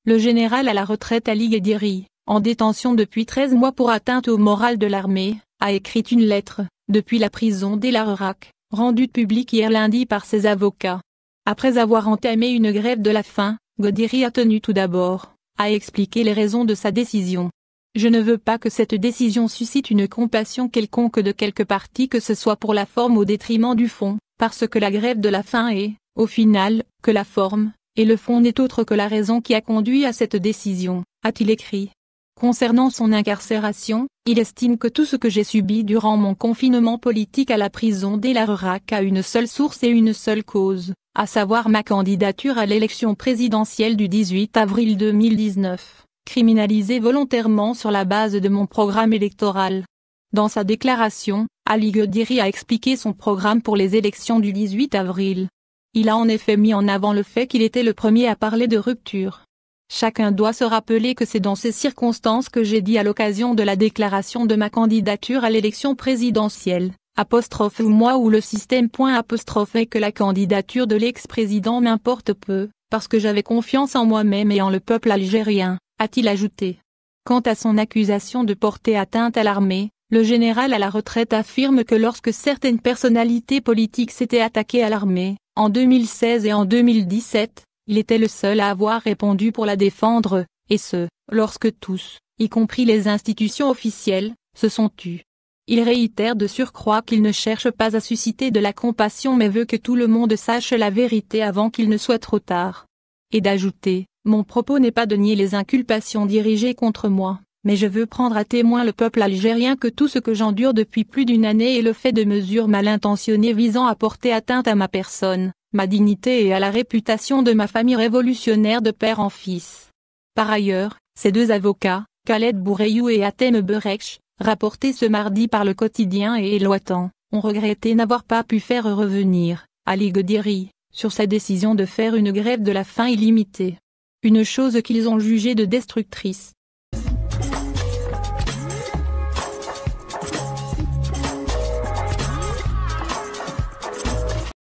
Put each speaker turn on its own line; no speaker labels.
Le général à la retraite Ali Ghediri, en détention depuis 13 mois pour atteinte au moral de l'armée, a écrit une lettre, depuis la prison d'El Harrach, rendue publique hier lundi par ses avocats. Après avoir entamé une grève de la faim, Ghediri a tenu tout d'abord à expliquer les raisons de sa décision. Je ne veux pas que cette décision suscite une compassion quelconque de quelque parti que ce soit pour la forme au détriment du fond, parce que la grève de la faim est, au final, que la forme, et le fond n'est autre que la raison qui a conduit à cette décision, a-t-il écrit. Concernant son incarcération, il estime que tout ce que j'ai subi durant mon confinement politique à la prison d'El Harrach a une seule source et une seule cause, à savoir ma candidature à l'élection présidentielle du 18 avril 2019, criminalisée volontairement sur la base de mon programme électoral. Dans sa déclaration, Ali Ghediri a expliqué son programme pour les élections du 18 avril. Il a en effet mis en avant le fait qu'il était le premier à parler de rupture. Chacun doit se rappeler que c'est dans ces circonstances que j'ai dit à l'occasion de la déclaration de ma candidature à l'élection présidentielle, ou moi ou le système, et que la candidature de l'ex-président m'importe peu, parce que j'avais confiance en moi-même et en le peuple algérien, a-t-il ajouté. Quant à son accusation de porter atteinte à l'armée, le général à la retraite affirme que lorsque certaines personnalités politiques s'étaient attaquées à l'armée, en 2016 et en 2017, il était le seul à avoir répondu pour la défendre, et ce, lorsque tous, y compris les institutions officielles, se sont tus. Il réitère de surcroît qu'il ne cherche pas à susciter de la compassion mais veut que tout le monde sache la vérité avant qu'il ne soit trop tard. Et d'ajouter, mon propos n'est pas de nier les inculpations dirigées contre moi, mais je veux prendre à témoin le peuple algérien que tout ce que j'endure depuis plus d'une année est le fait de mesures mal intentionnées visant à porter atteinte à ma personne, ma dignité et à la réputation de ma famille révolutionnaire de père en fils. Par ailleurs, ces deux avocats, Khaled Bourayou et Hatem Berekch, rapportés ce mardi par le quotidien et El Watan, ont regretté n'avoir pas pu faire revenir Ali Ghediri sur sa décision de faire une grève de la faim illimitée. Une chose qu'ils ont jugée de destructrice.